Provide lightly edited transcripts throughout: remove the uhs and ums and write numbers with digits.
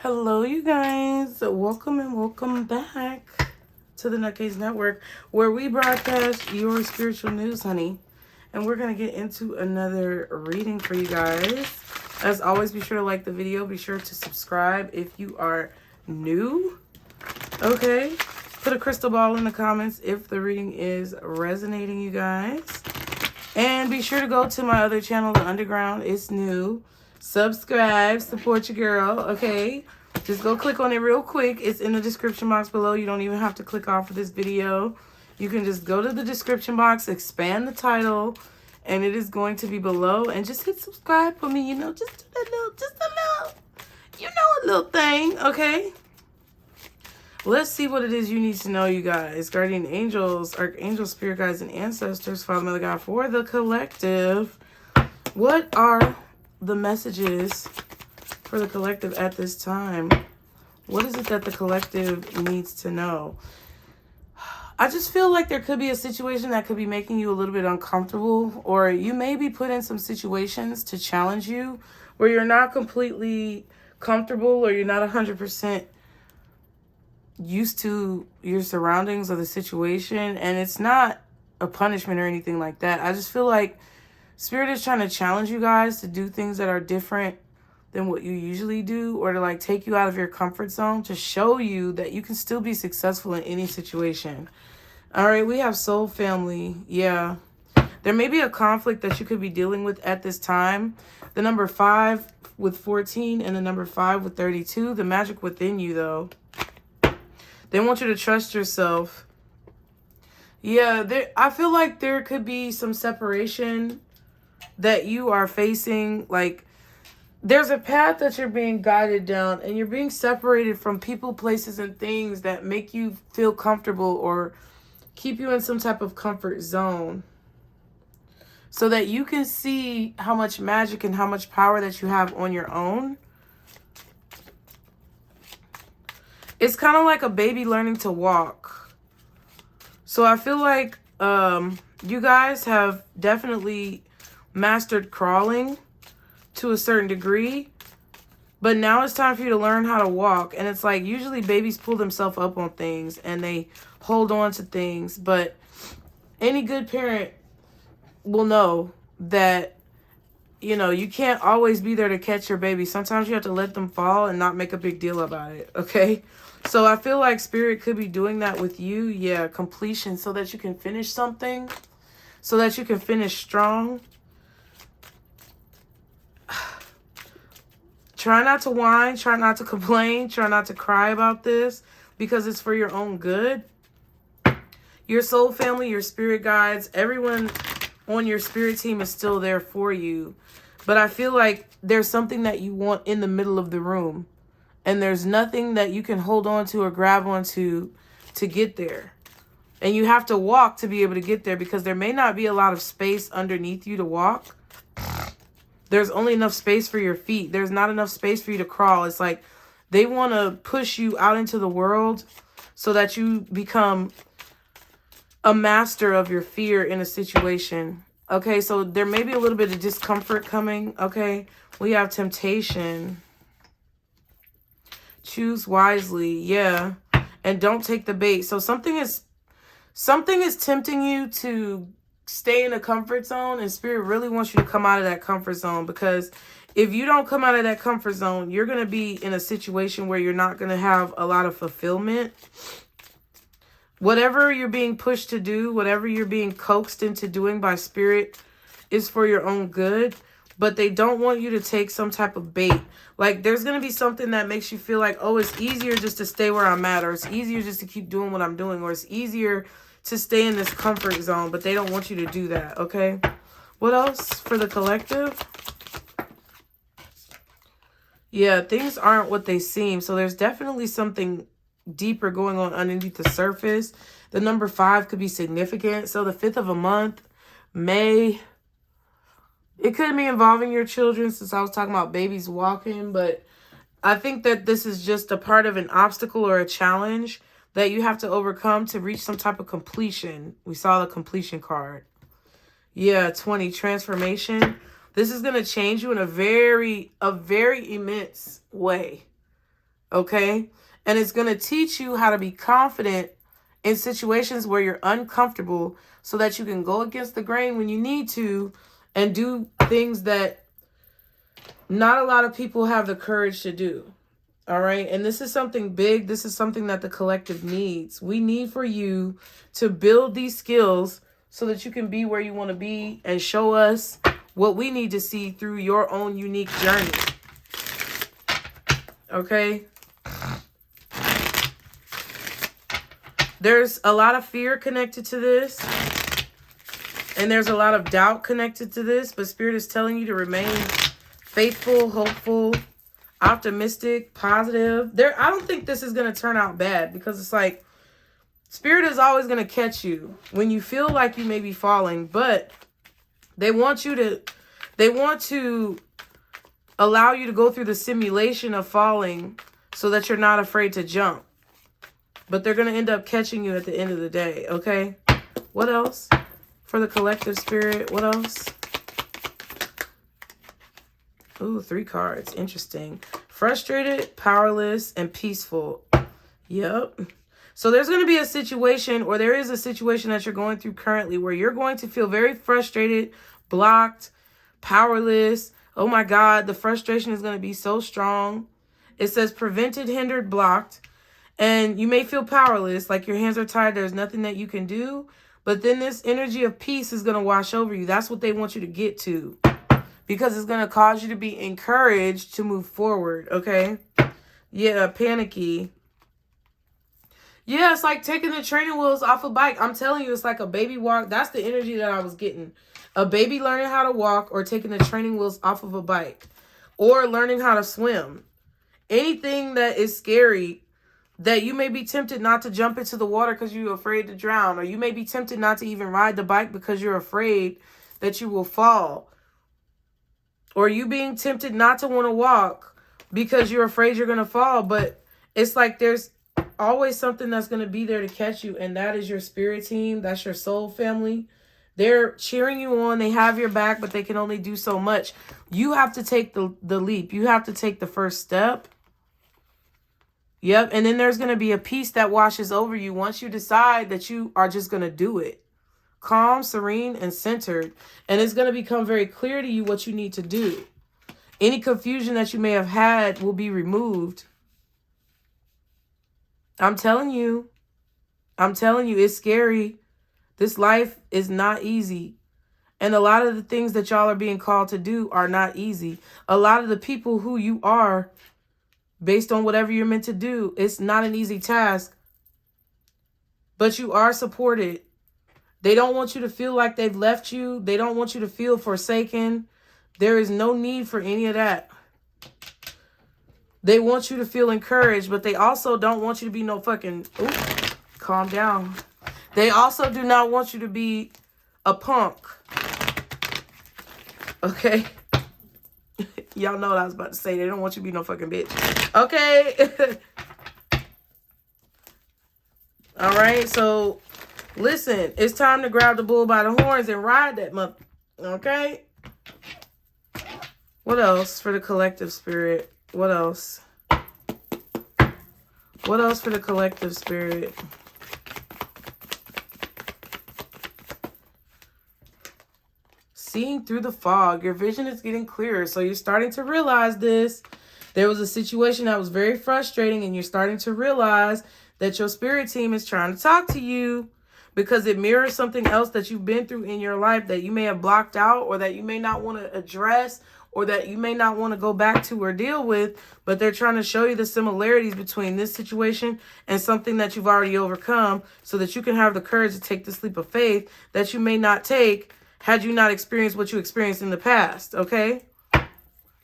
Hello, you guys. Welcome and welcome back to the NutCase Network, where we broadcast your spiritual news, honey. And we're going to get into another reading for you guys. As always, be sure to like the video. Be sure to subscribe if you are new. Okay. Put a crystal ball in the comments if the reading is resonating, you guys. And be sure to go to my other channel, The Underground. It's new. Subscribe, support your girl, okay? Just go click on it real quick. It's in the description box below. You don't even have to click off of this video. You can just go to the description box, expand the title, and it is going to be below. And just hit subscribe for me, you know, just a little thing, okay? Let's see what it is you need to know, you guys. Guardian angels, archangels, spirit guides, and ancestors, Father, Mother, God, for the collective. What are the messages for the collective at this time? What is it that the collective needs to know? I just feel like there could be a situation that could be making you a little bit uncomfortable, or you may be put in some situations to challenge you where you're not completely comfortable, or you're not 100% used to your surroundings or the situation, and it's not a punishment or anything like that. I just feel like Spirit is trying to challenge you guys to do things that are different than what you usually do, or to like take you out of your comfort zone to show you that you can still be successful in any situation. All right, we have soul family. Yeah. There may be a conflict that you could be dealing with at this time. The number 5 with 14 and the number 5 with 32. The magic within you, though. They want you to trust yourself. Yeah, I feel like there could be some separation that you are facing. Like, there's a path that you're being guided down, and you're being separated from people, places, and things that make you feel comfortable or keep you in some type of comfort zone, so that you can see how much magic and how much power that you have on your own. It's kind of like a baby learning to walk. So I feel like you guys have definitely mastered crawling to a certain degree, but now it's time for you to learn how to walk. And it's like, usually babies pull themselves up on things and they hold on to things, but any good parent will know that, you know, you can't always be there to catch your baby. Sometimes you have to let them fall and not make a big deal about it, okay? So I feel like Spirit could be doing that with you. Yeah, completion, so that you can finish something, so that you can finish strong. Try not to whine, try not to complain, try not to cry about this, because it's for your own good. Your soul family, your spirit guides, everyone on your spirit team is still there for you. But I feel like there's something that you want in the middle of the room, and there's nothing that you can hold on to or grab onto to get there. And you have to walk to be able to get there, because there may not be a lot of space underneath you to walk. There's only enough space for your feet. There's not enough space for you to crawl. It's like they want to push you out into the world so that you become a master of your fear in a situation. Okay, so there may be a little bit of discomfort coming. Okay, we have temptation. Choose wisely. Yeah, and don't take the bait. So something is tempting you to stay in a comfort zone, and Spirit really wants you to come out of that comfort zone, because if you don't come out of that comfort zone, you're going to be in a situation where you're not going to have a lot of fulfillment. Whatever you're being pushed to do, whatever you're being coaxed into doing by Spirit, is for your own good, but they don't want you to take some type of bait. Like, there's going to be something that makes you feel like, oh, it's easier just to stay where I'm at, or it's easier just to keep doing what I'm doing, or it's easier to stay in this comfort zone, but they don't want you to do that, okay? What else for the collective? Yeah, things aren't what they seem. So there's definitely something deeper going on underneath the surface. The number 5 could be significant. So the 5th of a month, May. It could be involving your children, since I was talking about babies walking, but I think that this is just a part of an obstacle or a challenge that you have to overcome to reach some type of completion. We saw the completion card. Yeah, 20, transformation. This is going to change you in a very immense way. Okay? And it's going to teach you how to be confident in situations where you're uncomfortable so that you can go against the grain when you need to and do things that not a lot of people have the courage to do. All right. And this is something big. This is something that the collective needs. We need for you to build these skills so that you can be where you want to be and show us what we need to see through your own unique journey. Okay. There's a lot of fear connected to this. And there's a lot of doubt connected to this. But Spirit is telling you to remain faithful, hopeful, optimistic, positive. I don't think this is going to turn out bad, because it's like Spirit is always going to catch you when you feel like you may be falling, but they want to allow you to go through the simulation of falling so that you're not afraid to jump. But they're going to end up catching you at the end of the day, okay? What else for the collective, Spirit? What else? Ooh, 3 cards. Interesting. Frustrated, powerless, and peaceful. Yep. So there's going to be a situation, or there is a situation that you're going through currently where you're going to feel very frustrated, blocked, powerless. Oh my God, the frustration is going to be so strong. It says prevented, hindered, blocked. And you may feel powerless, like your hands are tied. There's nothing that you can do. But then this energy of peace is going to wash over you. That's what they want you to get to, because it's going to cause you to be encouraged to move forward, okay? Yeah, panicky. Yeah, it's like taking the training wheels off a bike. I'm telling you, it's like a baby walk. That's the energy that I was getting. A baby learning how to walk, or taking the training wheels off of a bike, or learning how to swim. Anything that is scary, that you may be tempted not to jump into the water because you're afraid to drown, or you may be tempted not to even ride the bike because you're afraid that you will fall. Or you being tempted not to want to walk because you're afraid you're going to fall. But it's like there's always something that's going to be there to catch you. And that is your spirit team. That's your soul family. They're cheering you on. They have your back, but they can only do so much. You have to take the leap. You have to take the first step. Yep. And then there's going to be a peace that washes over you once you decide that you are just going to do it. Calm, serene, and centered. And it's going to become very clear to you what you need to do. Any confusion that you may have had will be removed. I'm telling you, it's scary. This life is not easy. And a lot of the things that y'all are being called to do are not easy. A lot of the people who you are, based on whatever you're meant to do, it's not an easy task. But you are supported. They don't want you to feel like they've left you. They don't want you to feel forsaken. There is no need for any of that. They want you to feel encouraged, but they also don't want you to be no fucking... Ooh, calm down. They also do not want you to be a punk. Okay? Y'all know what I was about to say. They don't want you to be no fucking bitch. Okay? All right, so... Listen, it's time to grab the bull by the horns and ride that mother. Okay? What else for the collective, Spirit? What else? What else for the collective, Spirit? Seeing through the fog. Your vision is getting clearer. So you're starting to realize this. There was a situation that was very frustrating, and you're starting to realize that your spirit team is trying to talk to you, because it mirrors something else that you've been through in your life that you may have blocked out, or that you may not want to address, or that you may not want to go back to or deal with. But they're trying to show you the similarities between this situation and something that you've already overcome, so that you can have the courage to take this leap of faith that you may not take had you not experienced what you experienced in the past. Okay?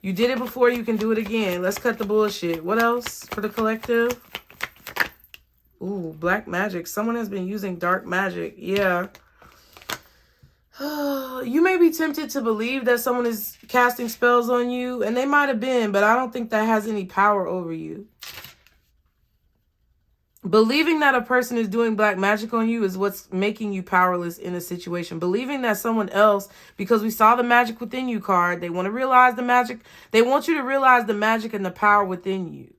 You did it before, you can do it again. Let's cut the bullshit. What else for the collective? Ooh, black magic. Someone has been using dark magic. Yeah. You may be tempted to believe that someone is casting spells on you, and they might have been, but I don't think that has any power over you. Believing that a person is doing black magic on you is what's making you powerless in a situation. Believing that someone else, because we saw the magic within you card, they want to realize the magic. They want you to realize the magic and the power within you.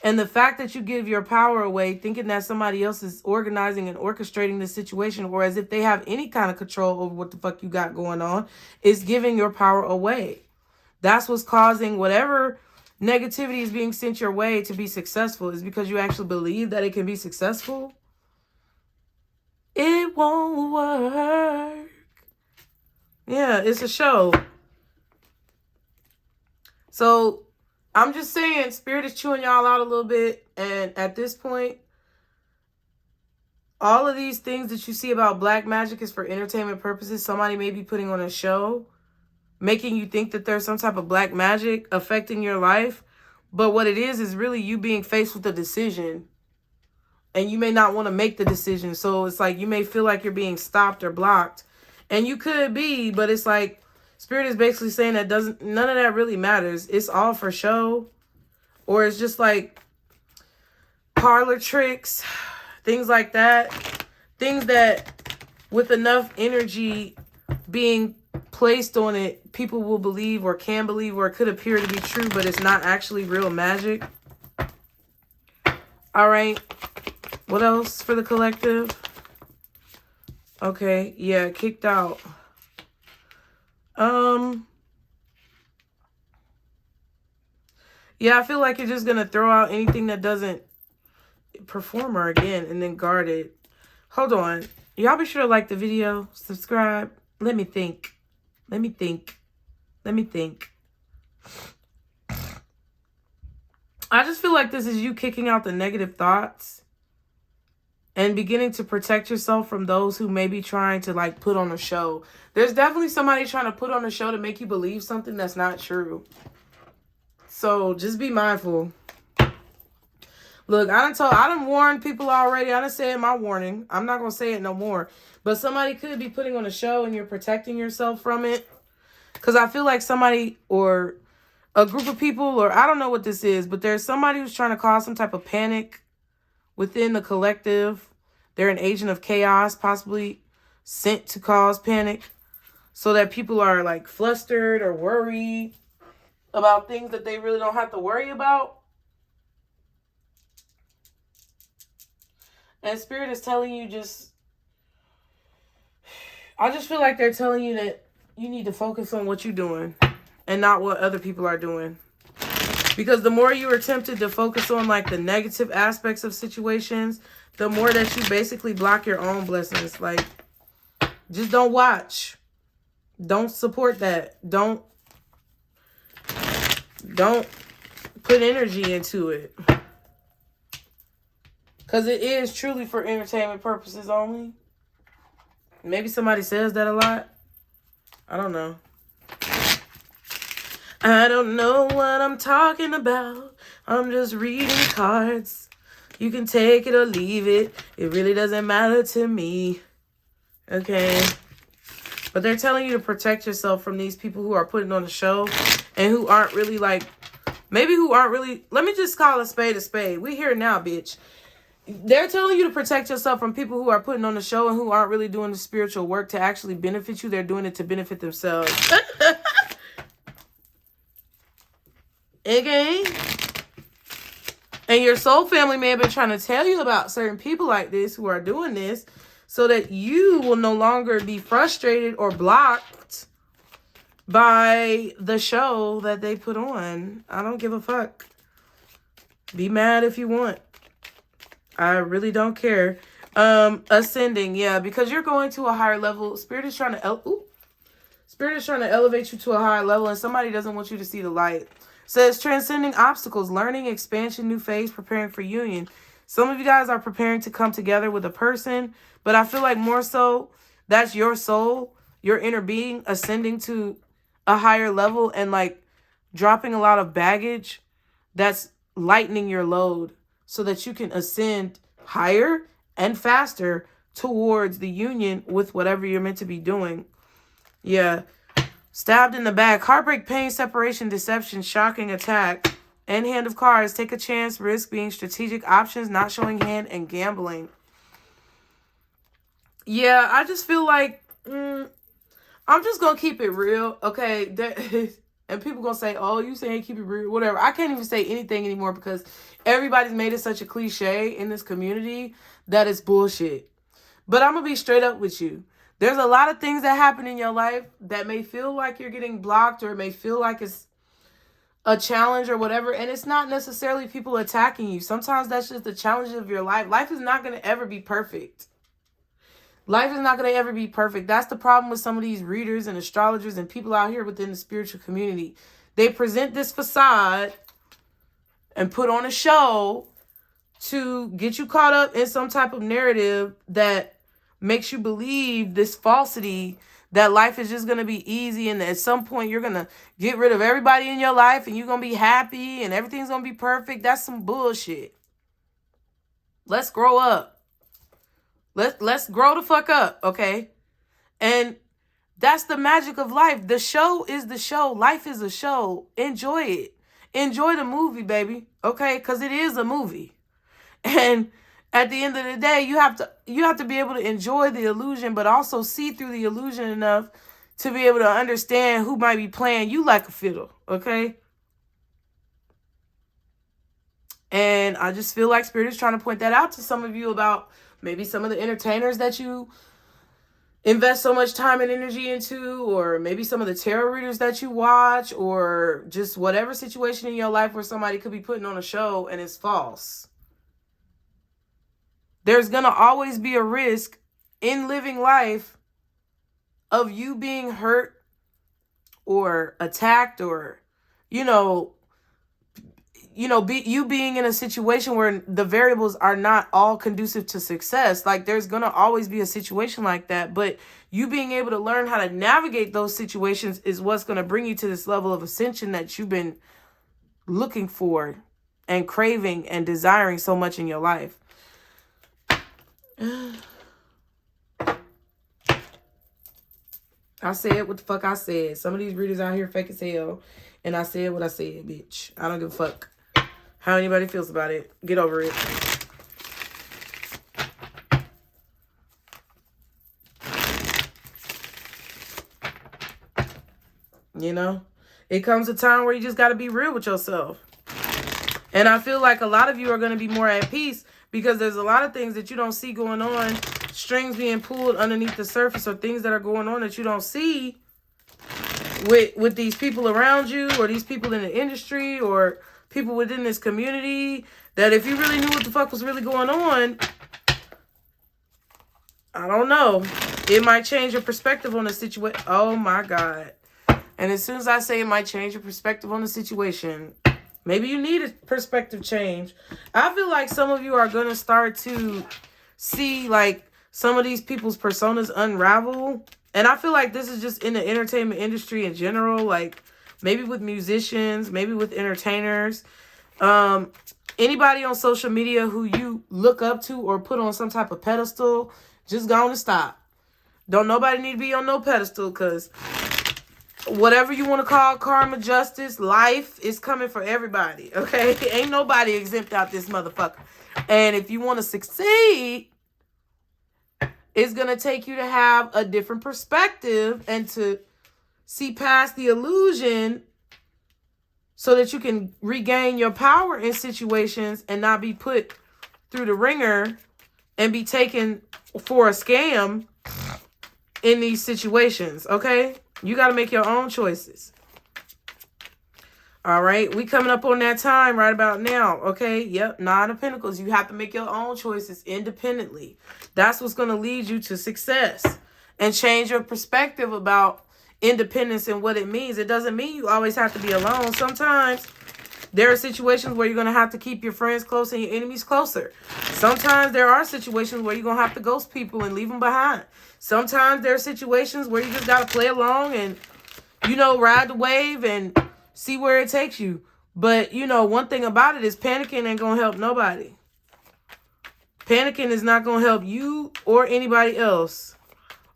And the fact that you give your power away thinking that somebody else is organizing and orchestrating the situation, or as if they have any kind of control over what the fuck you got going on, is giving your power away. That's what's causing whatever negativity is being sent your way to be successful, is because you actually believe that it can be successful. It won't work. Yeah, it's a show. So I'm just saying, Spirit is chewing y'all out a little bit. And at this point, all of these things that you see about black magic is for entertainment purposes. Somebody may be putting on a show, making you think that there's some type of black magic affecting your life. But what it is really you being faced with a decision. And you may not want to make the decision. So it's like you may feel like you're being stopped or blocked. And you could be, but it's like Spirit is basically saying that none of that really matters. It's all for show. Or it's just like parlor tricks, things like that. Things that with enough energy being placed on it, people will believe or can believe, or it could appear to be true, but it's not actually real magic. All right. What else for the collective? Okay. Yeah, kicked out. Yeah, I feel like you're just going to throw out anything that doesn't perform her again and then guard it. Hold on. Y'all be sure to like the video, subscribe. Let me think. Let me think. Let me think. I just feel like this is you kicking out the negative thoughts and beginning to protect yourself from those who may be trying to like put on a show. There's definitely somebody trying to put on a show to make you believe something that's not true. So just be mindful. Look, I done warned people already. I done said my warning. I'm not going to say it no more. But somebody could be putting on a show and you're protecting yourself from it. Because I feel like somebody or a group of people, or I don't know what this is, but there's somebody who's trying to cause some type of panic within the collective. They're an agent of chaos, possibly sent to cause panic, so that people are like flustered or worried about things that they really don't have to worry about. And Spirit is telling you I just feel like they're telling you that you need to focus on what you're doing and not what other people are doing. Because the more you are tempted to focus on like the negative aspects of situations, the more that you basically block your own blessings. Like, just don't watch. Don't support that. Don't put energy into it. Because it is truly for entertainment purposes only. Maybe somebody says that a lot. I don't know. I don't know what I'm talking about. I'm just reading cards. You can take it or leave it. It really doesn't matter to me. Okay. But they're telling you to protect yourself from these people who are putting on a show and who aren't really like, maybe who aren't really, let me just call a spade a spade. We here now, bitch. They're telling you to protect yourself from people who are putting on the show and who aren't really doing the spiritual work to actually benefit you. They're doing it to benefit themselves. Okay? And your soul family may have been trying to tell you about certain people like this who are doing this so that you will no longer be frustrated or blocked by the show that they put on. I don't give a fuck. Be mad if you want. I really don't care. Ascending, yeah, because you're going to a higher level. Spirit is trying to elevate you to a higher level, and somebody doesn't want you to see the light. Says transcending obstacles, learning, expansion, new phase, preparing for union. Some of you guys are preparing to come together with a person, but I feel like more so that's your soul, your inner being ascending to a higher level and like dropping a lot of baggage that's lightening your load so that you can ascend higher and faster towards the union with whatever you're meant to be doing. Yeah. Stabbed in the back. Heartbreak, pain, separation, deception, shocking attack. And hand of cards. Take a chance, risk, being strategic, options, not showing hand, and gambling. Yeah, I just feel like I'm just going to keep it real. Okay. And people gonna say, oh, you saying keep it real, whatever. I can't even say anything anymore because everybody's made it such a cliche in this community that it's bullshit. But I'm gonna be straight up with you. There's a lot of things that happen in your life that may feel like you're getting blocked, or it may feel like it's a challenge or whatever. And it's not necessarily people attacking you. Sometimes that's just the challenges of your life. Life is not gonna ever be perfect. Life is not going to ever be perfect. That's the problem with some of these readers and astrologers and people out here within the spiritual community. They present this facade and put on a show to get you caught up in some type of narrative that makes you believe this falsity that life is just going to be easy, and at some point you're going to get rid of everybody in your life and you're going to be happy and everything's going to be perfect. That's some bullshit. Let's grow up. Let's grow the fuck up, okay? And that's the magic of life. The show is the show. Life is a show. Enjoy it. Enjoy the movie, baby, okay? Because it is a movie. And at the end of the day, you have to be able to enjoy the illusion, but also see through the illusion enough to be able to understand who might be playing you like a fiddle, okay? And I just feel like Spirit is trying to point that out to some of you about maybe some of the entertainers that you invest so much time and energy into, or maybe some of the tarot readers that you watch, or just whatever situation in your life where somebody could be putting on a show and it's false. There's going to always be a risk in living life of you being hurt or attacked, or, you being in a situation where the variables are not all conducive to success. Like, there's going to always be a situation like that, but you being able to learn how to navigate those situations is what's going to bring you to this level of ascension that you've been looking for and craving and desiring so much in your life. I said what the fuck I said. Some of these readers out here fake as hell, and I said what I said, bitch. I don't give a fuck how anybody feels about it. Get over it. It comes a time where you just got to be real with yourself. And I feel like a lot of you are going to be more at peace because there's a lot of things that you don't see going on, strings being pulled underneath the surface, or things that are going on that you don't see with these people around you, or these people in the industry, or people within this community, that if you really knew what the fuck was really going on, I don't know, it might change your perspective on the situation. Oh my God. And as soon as I say it might change your perspective on the situation, maybe you need a perspective change. I feel like some of you are going to start to see like some of these people's personas unravel. And I feel like this is just in the entertainment industry in general, like maybe with musicians, maybe with entertainers, anybody on social media who you look up to or put on some type of pedestal, just go on and stop. Don't nobody need to be on no pedestal, because whatever you want to call karma, justice, life is coming for everybody, okay? Ain't nobody exempt out this motherfucker. And if you want to succeed, it's going to take you to have a different perspective and to see past the illusion so that you can regain your power in situations and not be put through the ringer and be taken for a scam in these situations, okay? You got to make your own choices. All right, we coming up on that time right about now, okay? Yep, Nine of Pentacles. You have to make your own choices independently. That's what's going to lead you to success and change your perspective about independence and what it means. It doesn't mean you always have to be alone. Sometimes there are situations where you're going to have to keep your friends close and your enemies closer. Sometimes there are situations where you're going to have to ghost people and leave them behind. Sometimes there are situations where you just got to play along and, ride the wave and see where it takes you. But, one thing about it is panicking ain't going to help nobody. Panicking is not going to help you or anybody else.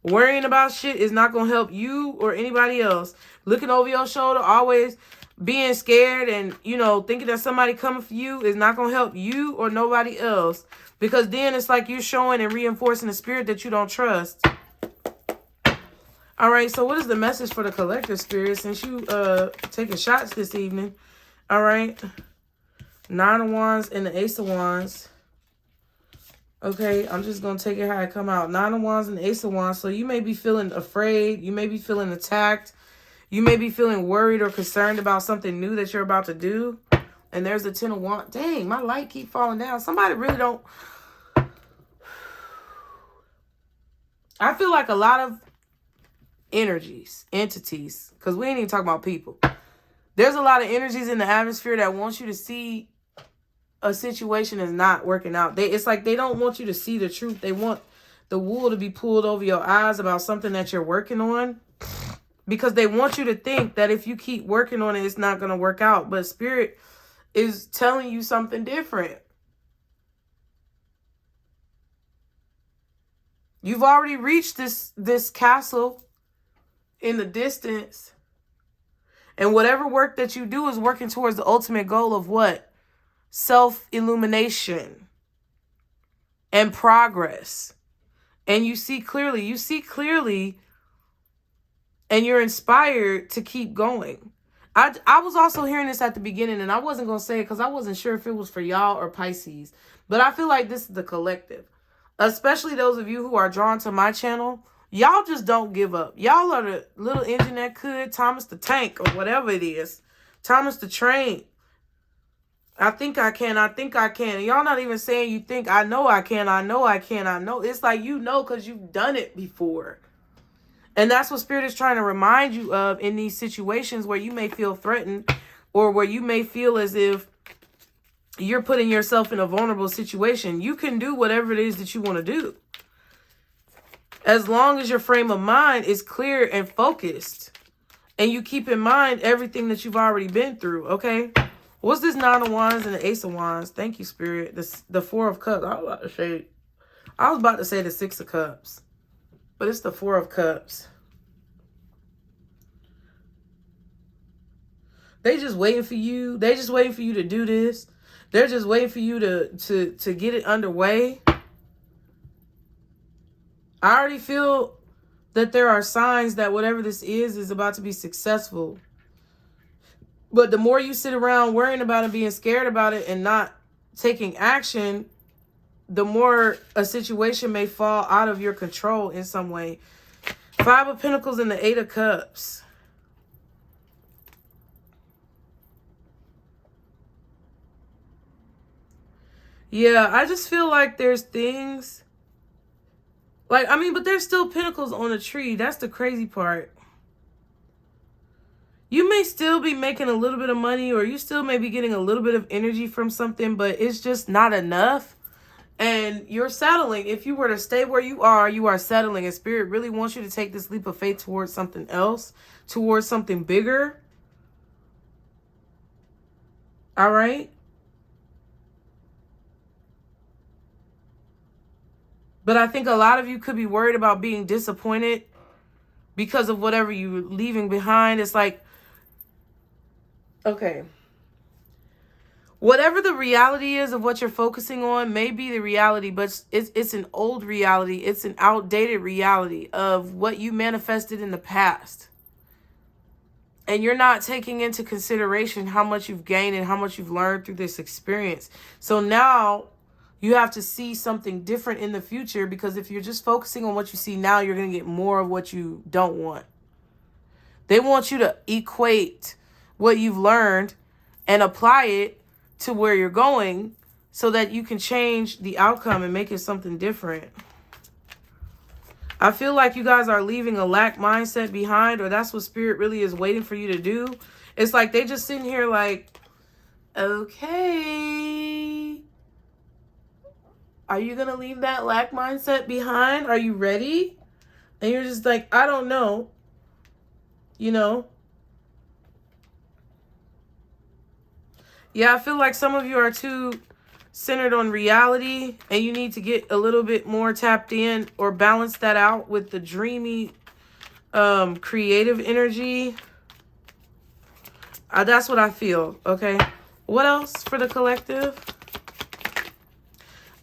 Worrying about shit is not going to help you or anybody else. Looking over your shoulder, always being scared and, thinking that somebody coming for you is not going to help you or nobody else. Because then it's like you're showing and reinforcing a spirit that you don't trust. All right, so what is the message for the collective, Spirit, since you taking shots this evening? All right. 9 of Wands and the Ace of Wands. Okay, I'm just going to take it how it come out. 9 of Wands and the Ace of Wands. So you may be feeling afraid. You may be feeling attacked. You may be feeling worried or concerned about something new that you're about to do. And there's the 10 of Wands. Dang, my light keep falling down. Somebody really don't... I feel like a lot of energies, entities, because we ain't even talking about people. There's a lot of energies in the atmosphere that want you to see a situation is not working out. It's like they don't want you to see the truth. They want the wool to be pulled over your eyes about something that you're working on, because they want you to think that if you keep working on it, it's not going to work out. But Spirit is telling you something different. You've already reached this castle in the distance. And whatever work that you do is working towards the ultimate goal of what? Self-illumination and progress. And you see clearly. You see clearly, and you're inspired to keep going. I was also hearing this at the beginning, and I wasn't going to say it because I wasn't sure if it was for y'all or Pisces. But I feel like this is the collective. Especially those of you who are drawn to my channel. Y'all just don't give up. Y'all are the little engine that could. Thomas the Tank or whatever it is. Thomas the Train. I think I can. I think I can. Y'all not even saying you think. I know I can. I know I can. I know. It's like you know because you've done it before. And that's what Spirit is trying to remind you of in these situations where you may feel threatened or where you may feel as if you're putting yourself in a vulnerable situation. You can do whatever it is that you want to do, as long as your frame of mind is clear and focused and you keep in mind everything that you've already been through, okay? What's this 9 of Wands and the Ace of Wands? Thank you, Spirit. The 4 of Cups. I was about to say the 6 of Cups, but it's the 4 of Cups. They just waiting for you. They just waiting for you to do this. They're just waiting for you to get it underway. I already feel that there are signs that whatever this is about to be successful. But the more you sit around worrying about it, being scared about it, and not taking action, the more a situation may fall out of your control in some way. 5 of Pentacles and the 8 of Cups. Yeah, I just feel like there's things... Like, I mean, but there's still pentacles on a tree. That's the crazy part. You may still be making a little bit of money, or you still may be getting a little bit of energy from something, but it's just not enough. And you're settling. If you were to stay where you are settling. And Spirit really wants you to take this leap of faith towards something else, towards something bigger. All right? But I think a lot of you could be worried about being disappointed because of whatever you're leaving behind. It's like, okay, whatever the reality is of what you're focusing on may be the reality, but it's an old reality. It's an outdated reality of what you manifested in the past. And you're not taking into consideration how much you've gained and how much you've learned through this experience. So now you have to see something different in the future, because if you're just focusing on what you see now, you're going to get more of what you don't want. They want you to equate what you've learned and apply it to where you're going so that you can change the outcome and make it something different. I feel like you guys are leaving a lack mindset behind, or that's what Spirit really is waiting for you to do. It's like they just sitting here like, okay, are you going to leave that lack mindset behind? Are you ready? And you're just like, I don't know. You know? Yeah, I feel like some of you are too centered on reality, and you need to get a little bit more tapped in or balance that out with the dreamy, creative energy. That's what I feel, okay? What else for the collective?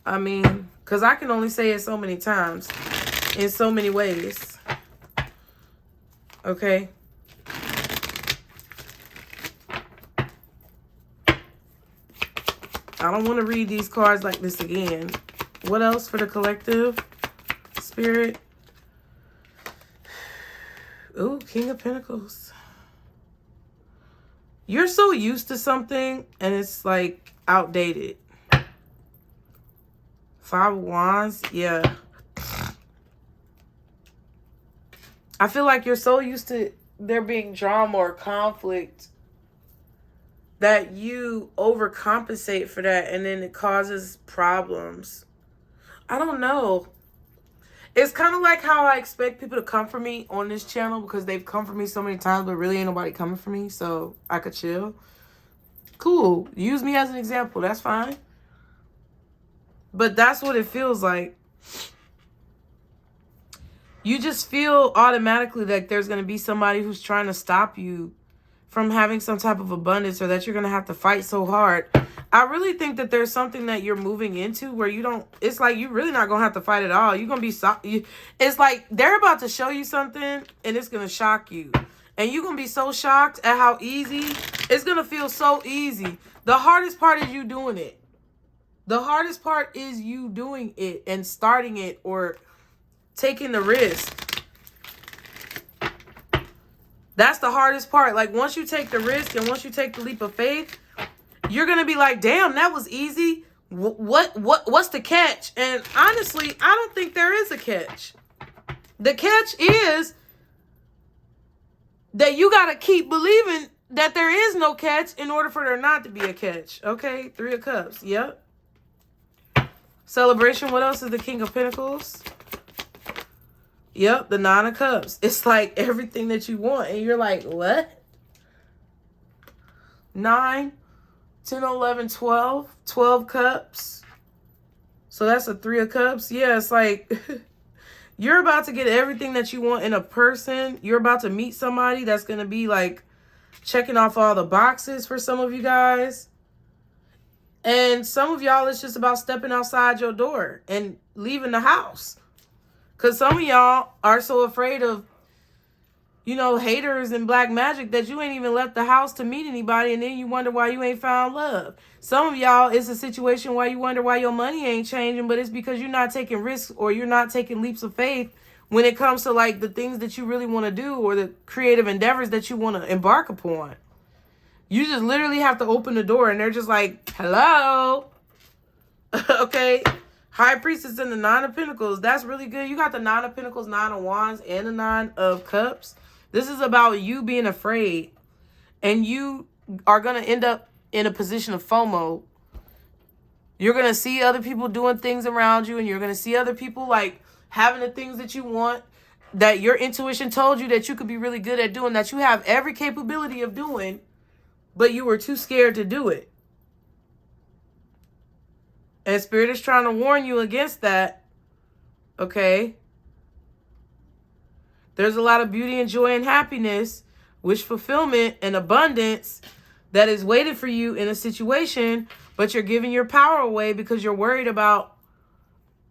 I mean, because I can only say it so many times, in so many ways. Okay? I don't want to read these cards like this again. What else for the collective spirit? Ooh, King of Pentacles. You're so used to something and it's like outdated. Five of Wands, yeah. I feel like you're so used to there being drama or conflict that you overcompensate for that and then it causes problems. I don't know. It's kind of like how I expect people to come for me on this channel because they've come for me so many times, but really ain't nobody coming for me, so I could chill. Cool. Use me as an example. That's fine. But that's what it feels like. You just feel automatically like there's going to be somebody who's trying to stop you from having some type of abundance, or that you're going to have to fight so hard. I really think that there's something that you're moving into where you don't, it's like you're really not going to have to fight at all. You're going to be, it's like they're about to show you something and it's going to shock you. And you're going to be so shocked at how easy, it's going to feel so easy. The hardest part is you doing it. The hardest part is you doing it and starting it or taking the risk. That's the hardest part. Like once you take the risk and once you take the leap of faith, you're going to be like, damn, that was easy. What's the catch? And honestly, I don't think there is a catch. The catch is that you got to keep believing that there is no catch in order for there not to be a catch. Okay, Three of Cups. Yep. Celebration. What else is the King of Pentacles? Yep, the Nine of Cups. It's like everything that you want. And you're like, what? 9, 10, 11, 12. 12 cups. So that's a Three of Cups. Yeah, it's like you're about to get everything that you want in a person. You're about to meet somebody that's going to be like checking off all the boxes for some of you guys. And some of y'all, it's just about stepping outside your door and leaving the house. Because some of y'all are so afraid of, you know, haters and black magic that you ain't even left the house to meet anybody. And then you wonder why you ain't found love. Some of y'all, it's a situation where you wonder why your money ain't changing. But it's because you're not taking risks or you're not taking leaps of faith when it comes to like the things that you really want to do or the creative endeavors that you want to embark upon. You just literally have to open the door and they're just like, hello. Okay. High Priestess and the Nine of Pentacles. That's really good. You got the Nine of Pentacles, Nine of Wands, and the Nine of Cups. This is about you being afraid. And you are going to end up in a position of FOMO. You're going to see other people doing things around you. And you're going to see other people like having the things that you want. That your intuition told you that you could be really good at doing. That you have every capability of doing. But you were too scared to do it. And Spirit is trying to warn you against that. Okay? There's a lot of beauty and joy and happiness, wish fulfillment and abundance that is waiting for you in a situation, but you're giving your power away because you're worried about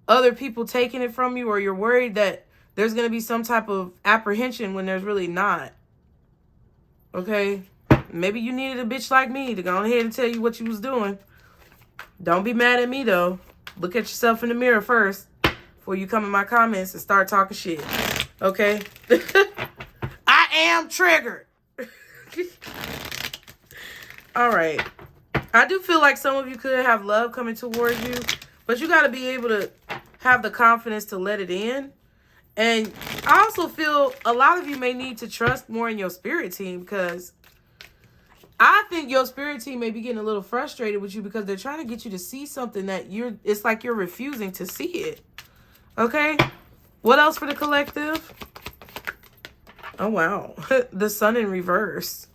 other people taking it from you, or you're worried that there's going to be some type of apprehension when there's really not. Okay? Maybe you needed a bitch like me to go ahead and tell you what you was doing. Don't be mad at me, though. Look at yourself in the mirror first before you come in my comments and start talking shit. Okay? I am triggered. All right. I do feel like some of you could have love coming towards you, but you got to be able to have the confidence to let it in. And I also feel a lot of you may need to trust more in your spirit team, because I think your spirit team may be getting a little frustrated with you because they're trying to get you to see something that it's like you're refusing to see it. Okay? What else for the collective? Oh, wow. The Sun in reverse.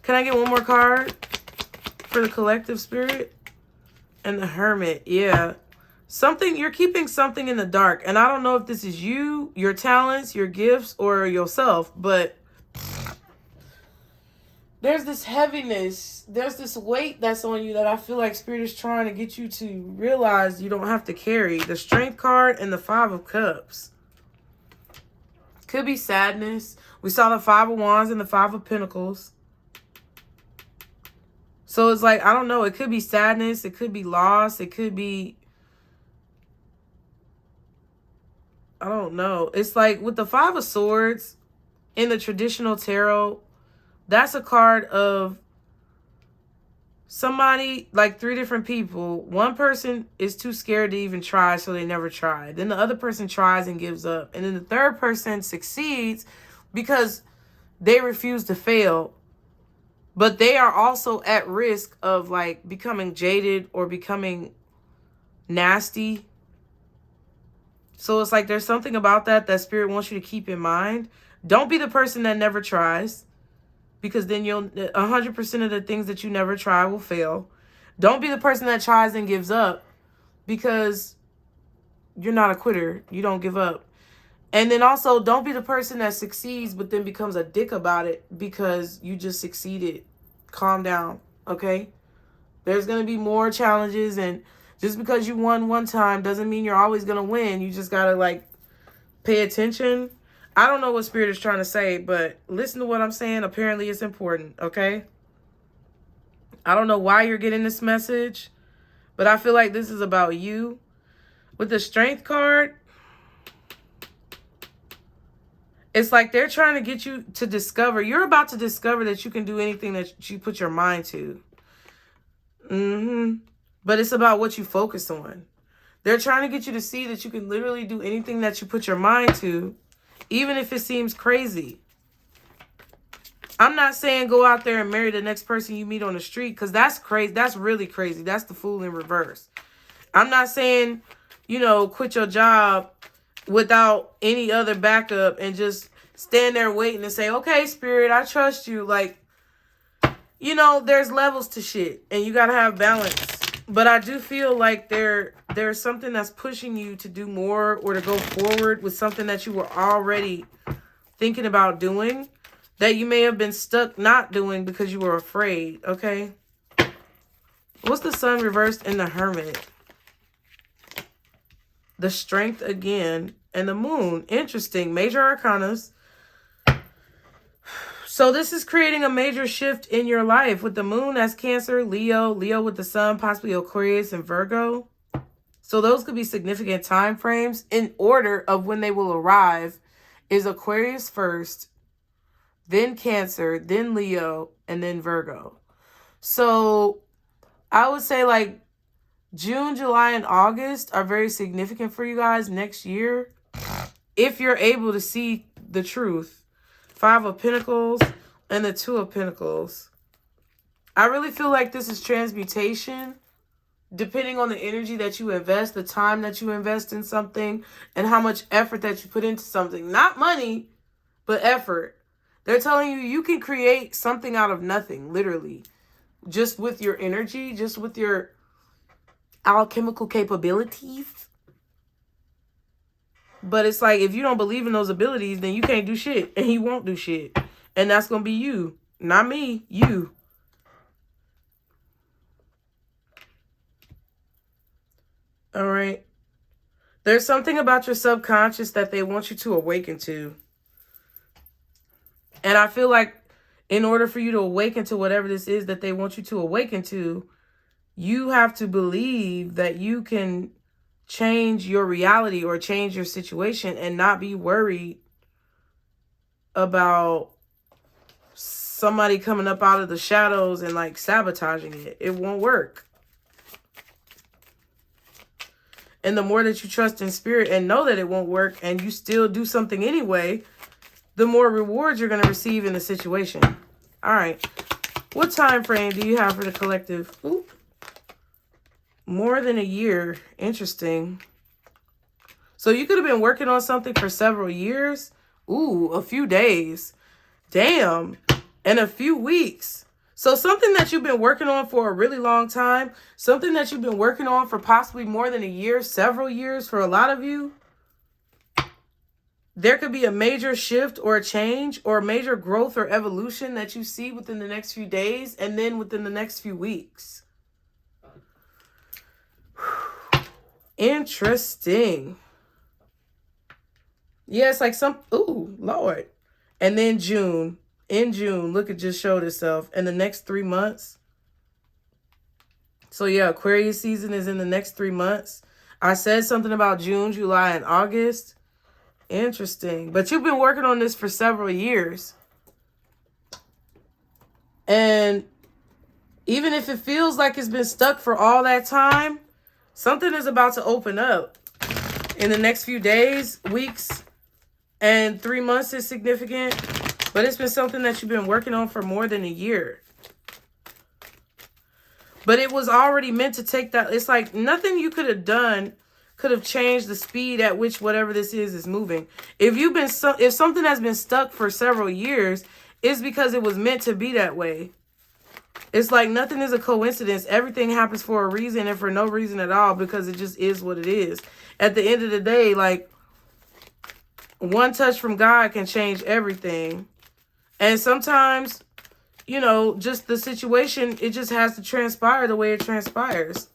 Can I get one more card for the collective spirit? And the Hermit. Yeah. You're keeping something in the dark. And I don't know if this is you, your talents, your gifts, or yourself, but there's this heaviness, there's this weight that's on you that I feel like Spirit is trying to get you to realize you don't have to carry. The Strength card and the Five of Cups. could be sadness. We saw the Five of Wands and the Five of Pentacles. So it's like, I don't know. It could be sadness. It could be loss. It could be, I don't know. It's like with the Five of Swords in the traditional tarot, that's a card of somebody, like 3 different people. One person is too scared to even try, so they never try. Then the other person tries and gives up. And then the third person succeeds because they refuse to fail. But they are also at risk of like becoming jaded or becoming nasty. So it's like there's something about that Spirit wants you to keep in mind. Don't be the person that never tries, because then you'll 100% of the things that you never try will fail. Don't be the person that tries and gives up, because you're not a quitter. You don't give up. And then also don't be the person that succeeds but then becomes a dick about it because you just succeeded. Calm down, okay? There's going to be more challenges, and just because you won one time doesn't mean you're always going to win. You just got to like pay attention. I don't know what Spirit is trying to say, but listen to what I'm saying. Apparently it's important, okay? I don't know why you're getting this message, but I feel like this is about you. With the Strength card, it's like they're trying to get you to discover. You're about to discover that you can do anything that you put your mind to. But it's about what you focus on. They're trying to get you to see that you can literally do anything that you put your mind to, even if it seems crazy. I'm not saying go out there and marry the next person you meet on the street, because that's crazy. That's really crazy. That's the fool in reverse. I'm not saying, you know, quit your job without any other backup and just stand there waiting and say, okay, Spirit, I trust you. Like, you know, there's levels to shit and you got to have balance. But I do feel like there's something that's pushing you to do more or to go forward with something that you were already thinking about doing that you may have been stuck not doing because you were afraid, okay? What's the Sun reversed in the Hermit? The Strength again and the Moon. Interesting. Major arcanas. So this is creating a major shift in your life with the Moon as Cancer, Leo with the Sun, possibly Aquarius and Virgo. So those could be significant time frames. In order of when they will arrive is Aquarius first, then Cancer, then Leo, and then Virgo. So I would say like June, July, and August are very significant for you guys next year, if you're able to see the truth. 5 of Pentacles and the 2 of Pentacles. I really feel like this is transmutation, depending on the energy that you invest, the time that you invest in something, and how much effort that you put into something. Not money, but effort. They're telling you you can create something out of nothing, literally. Just with your energy, just with your alchemical capabilities. But it's like, if you don't believe in those abilities, then you can't do shit. And you won't do shit. And that's going to be you. Not me. You. All right. There's something about your subconscious that they want you to awaken to. And I feel like in order for you to awaken to whatever this is that they want you to awaken to, you have to believe that you can change your reality or change your situation and not be worried about somebody coming up out of the shadows and like sabotaging it. It won't work. And the more that you trust in Spirit and know that it won't work and you still do something anyway, the more rewards you're going to receive in the situation. All right. What time frame do you have for the collective? Ooh. More than a year. Interesting. So you could have been working on something for several years. Ooh, a few days. Damn. And a few weeks. So something that you've been working on for a really long time. Something that you've been working on for possibly more than a year, several years for a lot of you. There could be a major shift or a change or a major growth or evolution that you see within the next few days and then within the next few weeks. Interesting. Yeah, it's like some, ooh, Lord. And then June. In June, look, it just showed itself. In the next 3 months. So yeah, Aquarius season is in the next 3 months. I said something about June, July, and August. Interesting. But you've been working on this for several years. And even if it feels like it's been stuck for all that time, something is about to open up in the next few days, weeks, and 3 months is significant. But it's been something that you've been working on for more than a year. But it was already meant to take that. It's like nothing you could have done could have changed the speed at which whatever this is moving. If something has been stuck for several years, it's because it was meant to be that way. It's like nothing is a coincidence. Everything happens for a reason and for no reason at all, because it just is what it is. At the end of the day, like, one touch from God can change everything. And sometimes, you know, just the situation, it just has to transpire the way it transpires.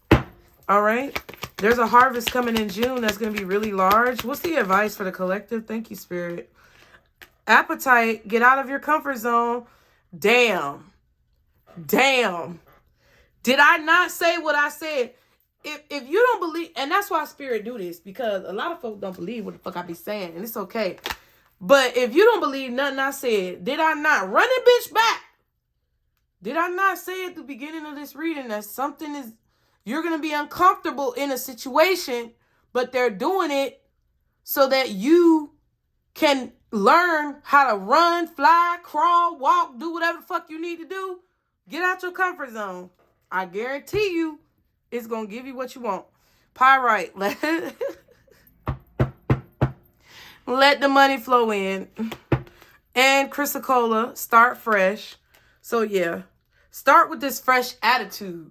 All right? There's a harvest coming in June that's going to be really large. What's the advice for the collective? Thank you, Spirit. Appetite, get out of your comfort zone. Damn. Damn. Did I not say what I said? If you don't believe, and that's why Spirit do this, because a lot of folks don't believe what the fuck I be saying, and it's okay. But if you don't believe nothing I said, did I not run it, bitch, back? Did I not say at the beginning of this reading that something is, you're going to be uncomfortable in a situation, but they're doing it so that you can learn how to run, fly, crawl, walk, do whatever the fuck you need to do? Get out your comfort zone. I guarantee you it's going to give you what you want. Pyrite. Let the money flow in. And Chrysocolla, start fresh. So yeah, start with this fresh attitude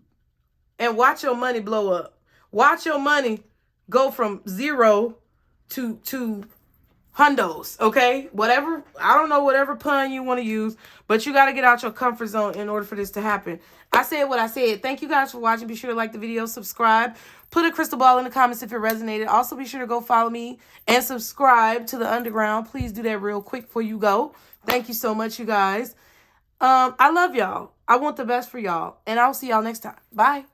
and watch your money blow up. Watch your money go from 0 to hundos, okay? Whatever, I don't know, whatever pun you want to use, but you got to get out your comfort zone in order for this to happen. I said what I said. Thank you guys for watching. Be sure to like the video, subscribe, put a crystal ball in the comments if it resonated. Also, be sure to go follow me and subscribe to the Underground. Please do that real quick before you go. Thank you so much, you guys. I love y'all. I want the best for y'all, and I'll see y'all next time. Bye.